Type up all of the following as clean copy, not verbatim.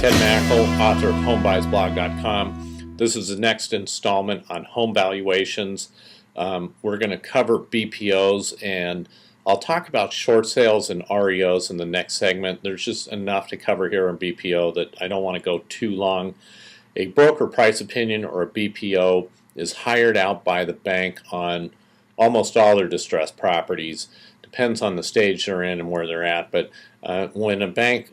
Ted Mackel, author of HomeBuysBlog.com. This is the next installment on home valuations. We're going to cover BPOs, and I'll talk about short sales and REOs in the next segment. There's just enough to cover here on BPO that I don't want to go too long. A broker price opinion, or a BPO, is hired out by the bank on almost all their distressed properties. Depends on the stage they're in and where they're at, but when a bank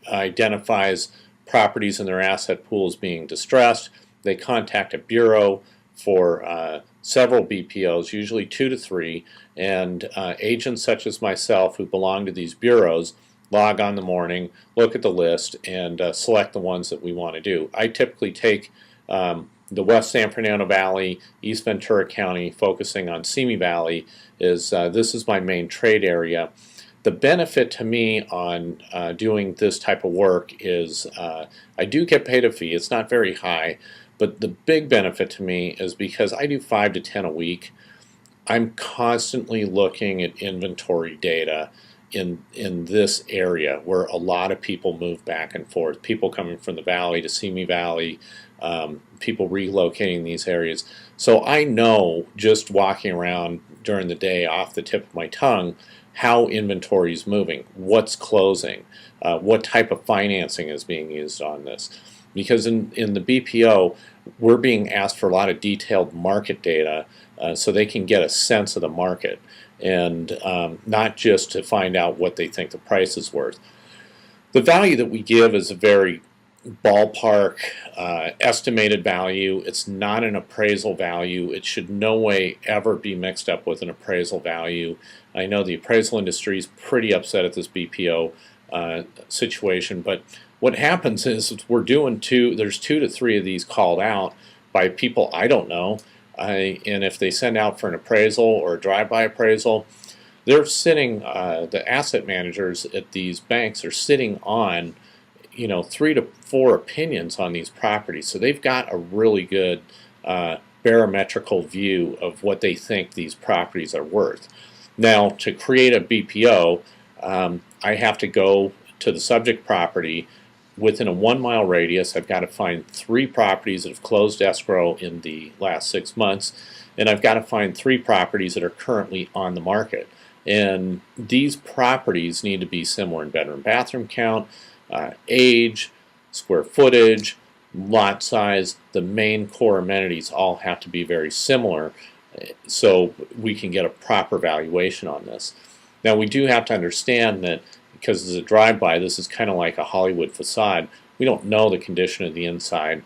identifies properties in their asset pool as being distressed, they contact a bureau for several BPOs, usually 2 to 3, and agents such as myself who belong to these bureaus log on in the morning, look at the list, and select the ones that we want to do. I typically take the West San Fernando Valley, East Ventura County, focusing on Simi Valley. This is my main trade area. The benefit to me on doing this type of work is I do get paid a fee. It's not very high, but the big benefit to me is because I do 5 to 10 a week. I'm constantly looking at inventory data in this area where a lot of people move back and forth. People coming from the valley to Simi Valley, people relocating these areas. So I know, just walking around during the day off the tip of my tongue, how inventory is moving, what's closing, what type of financing is being used on this. Because in the BPO, we're being asked for a lot of detailed market data so they can get a sense of the market, and not just to find out what they think the price is worth. The value that we give is a very ballpark estimated value. It's not an appraisal value. It should no way ever be mixed up with an appraisal value. I know the appraisal industry is pretty upset at this BPO situation, but what happens is we're doing there's 2 to 3 of these called out by people I don't know, and if they send out for an appraisal or a drive-by appraisal, they're sitting, the asset managers at these banks are sitting on 3 to 4 opinions on these properties. So they've got a really good barometrical view of what they think these properties are worth. Now, to create a BPO, I have to go to the subject property. Within a 1-mile radius, I've got to find 3 properties that have closed escrow in the last 6 months, and I've got to find 3 properties that are currently on the market. And these properties need to be similar in bedroom bathroom count, age, square footage, lot size. The main core amenities all have to be very similar so we can get a proper valuation on this. Now, we do have to understand that because it's a drive-by, this is kind of like a Hollywood facade. We don't know the condition of the inside.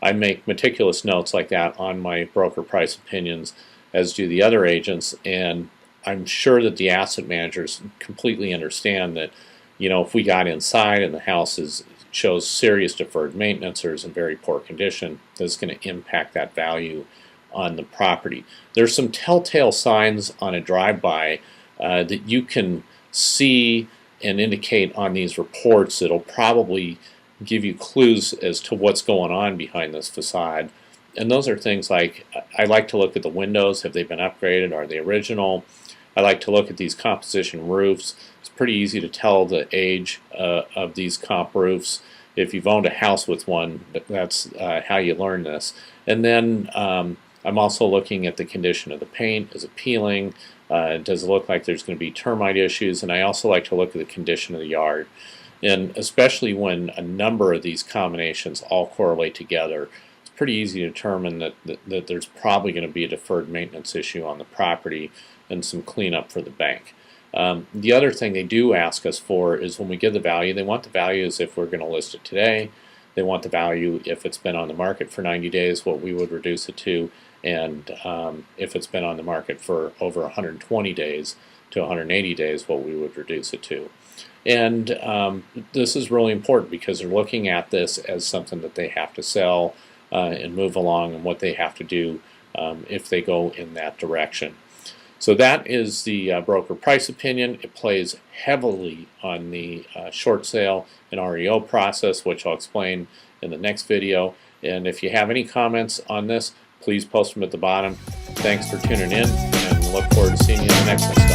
I make meticulous notes like that on my broker price opinions, as do the other agents, and I'm sure that the asset managers completely understand that if we got inside and the house shows serious deferred maintenance or is in very poor condition, that's going to impact that value on the property. There's some telltale signs on a drive-by that you can see and indicate on these reports that'll probably give you clues as to what's going on behind this facade. And those are things like, I like to look at the windows. Have they been upgraded? Are they original? I like to look at these composition roofs. It's pretty easy to tell the age of these comp roofs. If you've owned a house with one, that's how you learn this. And then I'm also looking at the condition of the paint. Is it peeling? Does it look like there's going to be termite issues? And I also like to look at the condition of the yard. And especially when a number of these combinations all correlate together, it's pretty easy to determine that there's probably going to be a deferred maintenance issue on the property and some cleanup for the bank. The other thing they do ask us for is when we give the value, they want the value as if we're going to list it today. They want the value if it's been on the market for 90 days, what we would reduce it to, and if it's been on the market for over 120 days to 180 days, what we would reduce it to. And this is really important because they're looking at this as something that they have to sell and move along, and what they have to do if they go in that direction. So that is the broker price opinion. It plays heavily on the short sale and REO process, which I'll explain in the next video. And if you have any comments on this, please post them at the bottom. Thanks for tuning in, and look forward to seeing you in the next one.